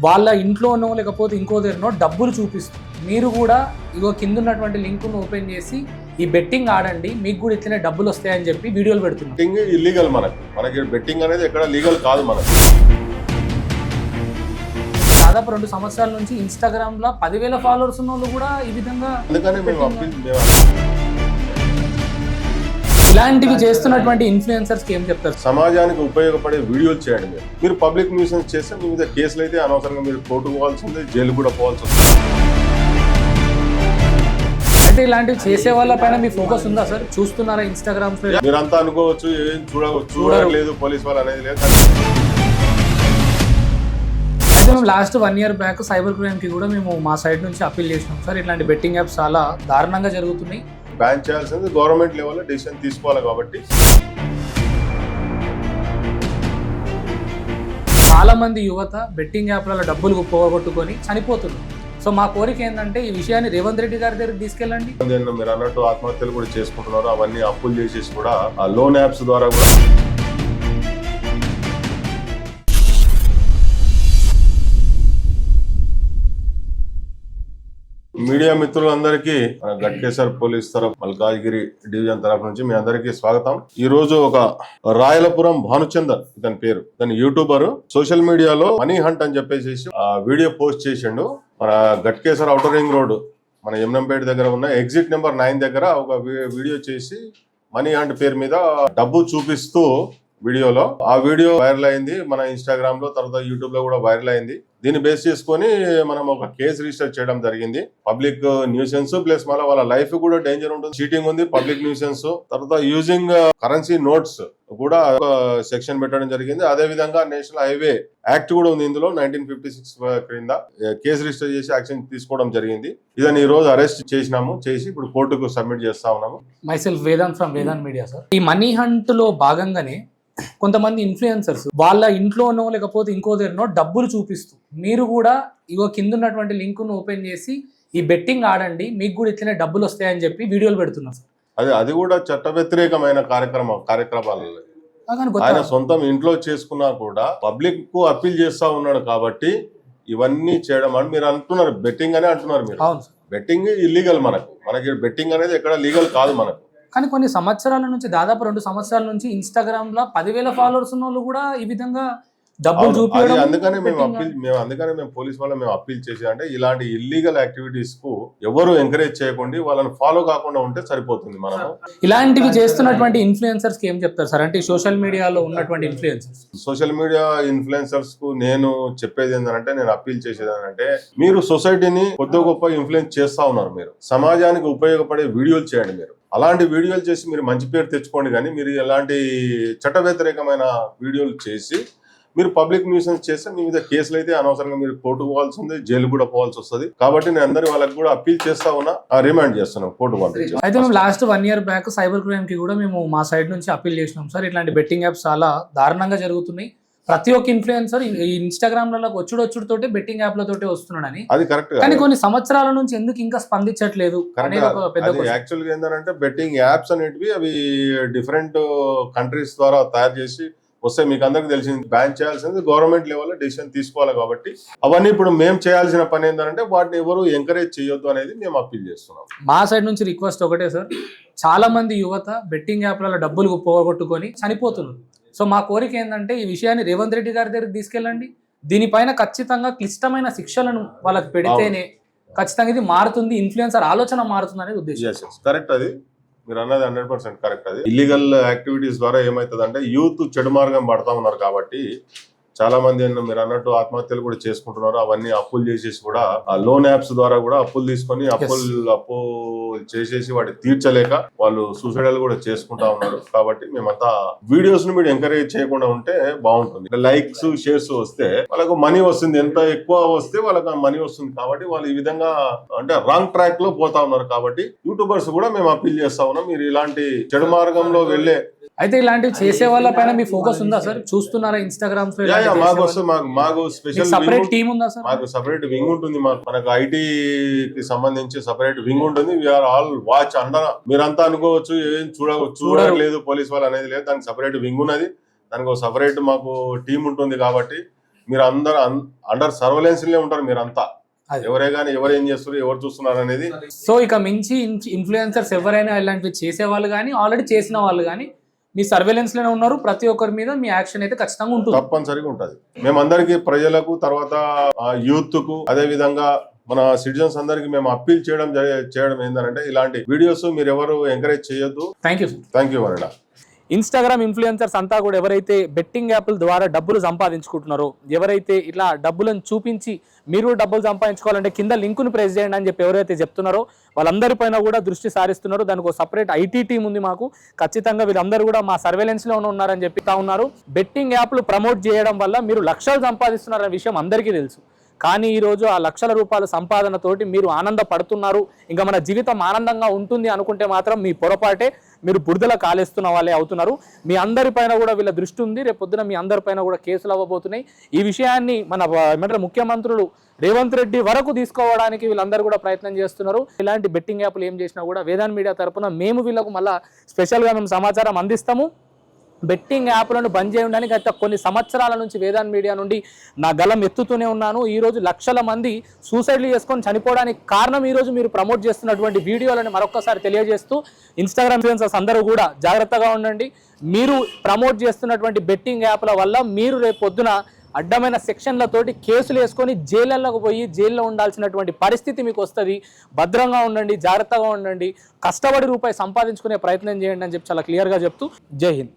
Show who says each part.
Speaker 1: వాళ్ళ ఇంట్లోనో లేకపోతే ఇంకో దగ్గరనో డబ్బులు చూపిస్తూ మీరు కూడా ఇగో కింద ఉన్నటువంటి లింక్ను ఓపెన్ చేసి ఈ బెట్టింగ్ ఆడండి మీకు కూడా ఇట్లనే డబ్బులు వస్తాయని చెప్పి వీడియోలు పెడుతున్నారు.
Speaker 2: బెట్టింగ్ ఇల్లీగల్ మనకి బెట్టింగ్ అనేది ఎక్కడ లీగల్ కాదు మనకి.
Speaker 1: దాదాపు 2 సంవత్సరాల నుంచి ఇన్స్టాగ్రామ్ లో 10,000 ఫాలోవర్స్ ఉన్న వాళ్ళు కూడా ఈ విధంగా
Speaker 2: అందుకని మేము
Speaker 1: ఇలాంటివి చేస్తున్నటువంటి ఇన్ఫ్లుయెన్సర్స్ కి ఏం చెప్తారు?
Speaker 2: సమాజానికి ఉపయోగపడే వీడియోలు చేయండి. మీరు పబ్లిక్ న్యూసెన్స్ చేస్తే మీ మీద కేసులు అయితే అనవసరంగా మీరు కోర్టుకు పోవాల్సి ఉంది, జైలు కూడా పోవాల్సి వస్తుంది.
Speaker 1: అయితే ఇలాంటివి చేసే వాళ్ళ పైన మీ ఫోకస్ ఉందా సార్? చూస్తున్నారా ఇన్స్టాగ్రామ్ లో?
Speaker 2: మీరంతా అనుకోవచ్చు ఏం చూడలేదు పోలీస్ వాళ్ళు అనేది లేదు.
Speaker 1: అయితే మేము last 1 year back cyber crime కి కూడా మేము మా సైడ్ నుంచి అప్పీల్ చేసినాం సార్. ఇట్లాంటి బెట్టింగ్ యాప్స్ చాలా దారుణంగా జరుగుతున్నాయి.
Speaker 2: బ్యాన్ చేయాల్సింది గవర్నమెంట్ లెవెల్లో డిసిషన్ తీసుకోవాలి. కాబట్టి
Speaker 1: చాలా మంది యువత బెట్టింగ్ యాప్లలో డబ్బులు పోగొట్టుకొని చనిపోతున్నారు. సో మా కోరిక ఏంటంటే ఈ విషయాన్ని రేవంత్ రెడ్డి గారి దగ్గరికి తీసుకెళ్ళండి.
Speaker 2: మీరు అన్నట్టు ఆత్మహత్యలు కూడా చేసుకుంటున్నారు. అవన్నీ అప్పులు చేసేసి కూడా ఆ లోన్ యాప్స్ ద్వారా కూడా మీడియా మిత్రులందరికీ మన గట్కేసర్ పోలీస్ తరఫు మల్కాజ్గిరి డివిజన్ తరఫు నుంచి మీ అందరికీ స్వాగతం. ఈ రోజు ఒక రాయలపురం భానుచందర్ ఇతని పేరు, ఇతని యూట్యూబర్, సోషల్ మీడియాలో మనీ హంట్ అని చెప్పేసి ఆ వీడియో పోస్ట్ చేసిండు. మన గట్కేసర్ ఔటర్ రింగ్ రోడ్ మన ఎమ్నంపేట దగ్గర ఉన్న ఎగ్జిట్ నెంబర్ 9 దగ్గర ఒక వీడియో చేసి మనీ హంట్ పేరు మీద డబ్బు చూపిస్తూ వీడియోలో ఆ వీడియో వైరల్ అయింది. మన ఇన్స్టాగ్రామ్ లో, తర్వాత యూట్యూబ్ లో కూడా వైరల్ అయింది. దీన్ని బేస్ చేసుకొని మనం ఒక కేసు రిజిస్టర్ చేయడం జరిగింది. పబ్లిక్ న్యూసెన్స్ ప్లస్ మళ్ళీ వాళ్ళ లైఫ్ కూడా డేంజర్ ఉంటుంది, చీటింగ్ ఉంది, పబ్లిక్ న్యూసెన్స్, తర్వాత యూజింగ్ కరెన్సీ నోట్స్ కూడా ఒక సెక్షన్ పెట్టడం జరిగింది. అదే విధంగా నేషనల్ హైవే యాక్ట్ కూడా ఉంది ఇందులో. 1956 క్రింద కేసు రిజిస్టర్ చేసి యాక్షన్ తీసుకోవడం జరిగింది. ఇదని ఈ రోజు అరెస్ట్ చేసి ఇప్పుడు కోర్టుకు సబ్మిట్ చేస్తా ఉన్నాము.
Speaker 1: Myself Vedant from Vedant media sir. ఈ మనీ హంట్ లో భాగంగానే కొంతమంది ఇన్ఫ్లుయెన్సర్స్ వాళ్ళ ఇంట్లోనో లేకపోతే ఇంకో దగ్గరనో డబ్బులు చూపిస్తూ మీరు కూడా ఇగో కింద ఉన్నటువంటి లింక్ను ఓపెన్ చేసి ఈ బెట్టింగ్ ఆడండి మీకు కూడా ఇట్లనే డబ్బులు వస్తాయని చెప్పి వీడియోలు పెడుతున్నారు సార్.
Speaker 2: అది కూడా చట్ట వ్యతిరేకమైన కార్యక్రమాలు ఆయన సొంతం ఇంట్లో చేసుకున్నా కూడా పబ్లిక్ కు అప్పీల్ చేస్తా ఉన్నాడు. కాబట్టి ఇవన్నీ చేయడం అని మీరు అంటున్నారు, బెట్టింగ్ అనే అంటున్నారు మీరు. బెట్టింగ్ ఇల్లీగల్ మనకి బెట్టింగ్ అనేది ఎక్కడ లీగల్ కాదు మనకు.
Speaker 1: కానీ కొన్ని సంవత్సరాల నుంచి, దాదాపు 2 సంవత్సరాల నుంచి ఇన్స్టాగ్రామ్ లో 10,000 ఫాలోవర్స్ ఉన్న వాళ్ళు కూడా ఈ విధంగా డబ్బులు చూపించడం.
Speaker 2: అందుకనే మేము పోలీస్ వాళ్ళ మేము అప్పీల్ చేసి, అంటే ఇలాంటి ఇల్లీగల్ యాక్టివిటీస్ కు ఎవరు ఎంకరేజ్ చేయకుండా వాళ్ళని ఫాలో కాకుండా ఉంటే సరిపోతుంది. మనం
Speaker 1: ఇలాంటివి చేస్తున్నటువంటి ఇన్ఫ్లుయెన్సర్స్ కి ఏం చెప్తారు సార్? అంటే సోషల్ మీడియాలో ఉన్నటువంటి
Speaker 2: సోషల్ మీడియా ఇన్ఫ్లుయెన్సర్స్ కు నేను చెప్పేది ఏంటంటే, నేను అప్పీల్ చేసేది ఏంటంటే, మీరు సొసైటీని కొద్ది గొప్ప ఇన్ఫ్లుయెన్స్ చేస్తా ఉన్నారు. మీరు సమాజానికి ఉపయోగపడే వీడియోలు చేయండి. మీరు అలాంటి వీడియోలు చేసి మీరు మంచి పేరు తెచ్చుకోండి. కానీ మీరు ఎలాంటి చట్ట వ్యతిరేకమైన వీడియోలు చేసి మీరు పబ్లిక్ న్యూసెన్స్ చేస్తే మీ మీద కేసులు అయితే అనవసరంగా మీరు కోర్టుకు పోవాల్సి ఉంది, జైలు కూడా పోవాల్సి వస్తుంది. కాబట్టి నేను అందరి వాళ్ళకి కూడా అప్పీల్ చేస్తా ఉన్నా, రిమాండ్ చేస్తున్నాం కోర్టు పంపించి.
Speaker 1: అయితే మేము last 1 year back cyber crime కి కూడా మేము మా సైడ్ నుంచి అప్పీల్ చేసినాం సార్. ఇట్లాంటి బెట్టింగ్ యాప్స్ చాలా దారుణంగా జరుగుతున్నాయి. ప్రతి ఒక్క ఇన్ఫ్లుయెన్సర్ ఇన్స్టాగ్రామ్ లలో వచ్చుడొచ్చుడుతోటే బెట్టింగ్ యాప్లతోటే వస్తున్నాడని.
Speaker 2: అది కరెక్ట్.
Speaker 1: కానీ కొన్ని సంవత్సరాల నుంచి ఎందుకు ఇంకా స్పందించట్లేదు అనేది ఒక పెద్ద క్వశ్చన్.
Speaker 2: యాక్చువల్గా ఏంటంటే, బెట్టింగ్ యాప్స్ అనేటివి అవి డిఫరెంట్ కంట్రీస్ ద్వారా తయారు చేసి వస్తే మీకు అందరికి తెలిసింది. బ్యాన్ చేయాల్సింది గవర్నమెంట్ లెవెల్లో డిసిషన్ తీసుకోవాలి. కాబట్టి అవన్నీ ఇప్పుడు మేము చేయాల్సిన పని ఏంటంటే, వాటిని ఎవరు ఎంకరేజ్ చేయొద్దు అనేది మేము అప్పీల్ చేస్తున్నాం.
Speaker 1: మా సైడ్ నుంచి రిక్వెస్ట్ ఒకటే సార్, చాలా మంది యువత బెట్టింగ్ యాప్లలో డబ్బులు పోగొట్టుకొని చనిపోతున్నారు. సో మా కోరిక ఏంటంటే ఈ విషయాన్ని రేవంత్ రెడ్డి గారి దగ్గరికి తీసుకెళ్ళండి. దీనిపైన ఖచ్చితంగా క్లిష్టమైన శిక్షలను వాళ్ళకి పెడితేనే ఖచ్చితంగా ఇది మారుతుంది, ఇన్ఫ్లుయెన్సర్ ఆలోచన మారుతుంది అనేది ఉద్దేశం.
Speaker 2: కరెక్ట్, అది మీరు అన్నది 100% కరెక్ట్. అది ఇల్లీగల్ యాక్టివిటీస్ ద్వారా ఏమవుతుంది అంటే, యూత్ చెడు మార్గం పడతా ఉన్నారు. కాబట్టి చాలా మంది మీరు అన్నట్టు ఆత్మహత్యలు కూడా చేసుకుంటున్నారు. అవన్నీ అప్పులు చేసేసి కూడా ఆ లోన్ యాప్స్ ద్వారా కూడా అప్పులు తీసుకొని అప్పు చేసేసి వాటి తీర్చలేక వాళ్ళు సూసైడల్ కూడా చేసుకుంటా ఉన్నారు. కాబట్టి మేమంతా వీడియోస్ ను మీరు ఎంకరేజ్ చేయకుండా ఉంటే బాగుంటుంది. లైక్స్, షేర్స్ వస్తే వాళ్ళకు మనీ వస్తుంది. ఎంత ఎక్కువ వస్తే వాళ్ళకి మనీ వస్తుంది. కాబట్టి వాళ్ళు ఈ విధంగా అంటే రాంగ్ ట్రాక్ లో పోతా ఉన్నారు. కాబట్టి యూట్యూబర్స్ కూడా మేము అప్పీల్ చేస్తా ఉన్నాం, మీరు ఇలాంటి చెడు మార్గంలో వెళ్లే
Speaker 1: అయితే ఇలాంటివి చేసే వాళ్ళ పైన మీ ఫోకస్ ఉందా సార్? చూస్తున్నారా ఇన్స్టాగ్రామ్
Speaker 2: మాకు స్పెషల్
Speaker 1: సెపరేట్ టీమ్ ఉందా సార్?
Speaker 2: మాకు సెపరేట్ వింగ్ ఉంటుంది. మనకు ఐటీ కి సంబంధించి సెపరేట్ వింగ్ ఉంటుంది. We are all watch under. మీరంతా అనుకోవచ్చు ఏం చూడలేదు పోలీస్ వాళ్ళు అనేది లేదు. దానికి సెపరేట్ వింగ్ ఉన్నది. దానికి ఒక సెపరేట్ మాకు టీం ఉంటుంది. కాబట్టి మీరు అందరు అండర్ సర్వేలెన్స్ లే ఉంటారు మీరంతా.
Speaker 1: అది.
Speaker 2: ఎవరే గానీ ఎవరు ఏం చేస్తారు, ఎవరు చూస్తున్నారు అనేది.
Speaker 1: సో ఇక మించి ఇన్ఫ్లుయెన్సర్స్ ఎవరైనా ఇలాంటివి చేసే వాళ్ళు కానీ ఆల్రెడీ చేసిన వాళ్ళు కానీ మీ సర్వేలెన్స్ లోనే ఉన్నారు. ప్రతి ఒక్కరి మీద మీ యాక్షన్ అయితే ఖచ్చితంగా ఉంటుంది,
Speaker 2: తప్పనిసరిగా ఉంటది. మేమందరికి ప్రజలకు, తర్వాత యూత్ కు, అదే విధంగా మన సిటిజన్స్ అందరికి మేము అప్పీల్ చేయడం ఏంటంటే ఇలాంటి వీడియోస్ మీరు ఎవరు ఎంకరేజ్ చేయొద్దు.
Speaker 1: థ్యాంక్ యూ
Speaker 2: అన్నడా.
Speaker 1: ఇన్స్టాగ్రామ్ ఇన్ఫ్లుయెన్సర్స్ అంతా కూడా ఎవరైతే బెట్టింగ్ యాప్ల ద్వారా డబ్బులు సంపాదించుకుంటున్నారో, ఎవరైతే ఇట్లా డబ్బులను చూపించి మీరు డబ్బులు సంపాదించుకోవాలంటే కింద లింకును ప్రెస్ చేయండి అని చెప్పి ఎవరైతే చెప్తున్నారో వాళ్ళందరిపైన కూడా దృష్టి సారిస్తున్నారు. దానికి ఒక సపరేట్ ఐటీ టీం ఉంది మాకు. ఖచ్చితంగా వీళ్ళందరూ కూడా మా సర్వేలెన్స్లో ఉన్నారని చెప్తా ఉన్నారు. బెట్టింగ్ యాప్లు ప్రమోట్ చేయడం వల్ల మీరు లక్షలు సంపాదిస్తున్నారనే విషయం అందరికీ తెలుసు. కానీ ఈరోజు ఆ లక్షల రూపాయల సంపాదనతోటి మీరు ఆనందపడుతున్నారు, ఇంకా మన జీవితం ఆనందంగా ఉంటుంది అనుకుంటే మాత్రం మీ పొరపాటే. మీరు బురదల కాలేస్తున్న వాళ్ళే అవుతున్నారు. మీ అందరిపైన కూడా వీళ్ళ దృష్టి ఉంది. రేపు పొద్దున మీ అందరిపైన కూడా కేసులు అవ్వబోతున్నాయి. ఈ విషయాన్ని మన ఏమంటారు ముఖ్యమంత్రులు రేవంత్ రెడ్డి వరకు తీసుకోవడానికి వీళ్ళందరూ కూడా ప్రయత్నం చేస్తున్నారు. ఇలాంటి బెట్టింగ్ యాప్లు ఏం చేసినా కూడా వేదాంత్ మీడియా తరపున మేము వీళ్ళకు మళ్ళీ స్పెషల్గా మేము సమాచారం అందిస్తాము. బెట్టింగ్ యాప్లను బంద్ చేయడానికి గత కొన్ని సంవత్సరాల నుంచి వేదాంత్ మీడియా నుండి నా గలం ఎత్తుతూనే ఉన్నాను. ఈరోజు లక్షల మంది సూసైడ్లు చేసుకొని చనిపోవడానికి కారణం ఈరోజు మీరు ప్రమోట్ చేస్తున్నటువంటి వీడియోలను మరొకసారి తెలియజేస్తూ ఇన్స్టాగ్రామ్ ఇన్ఫ్లుయెన్సర్స్ అందరూ కూడా జాగ్రత్తగా ఉండండి. మీరు ప్రమోట్ చేస్తున్నటువంటి బెట్టింగ్ యాప్ల వల్ల మీరు రేపు పొద్దున అడ్డమైన సెక్షన్లతోటి కేసులు వేసుకొని జైళ్ళకు పోయి జైల్లో ఉండాల్సినటువంటి పరిస్థితి మీకు వస్తుంది. భద్రంగా ఉండండి, జాగ్రత్తగా ఉండండి, కష్టపడి రూపాయి సంపాదించుకునే ప్రయత్నం చేయండి అని చెప్పి చాలా క్లియర్గా చెప్తూ జై హింద్.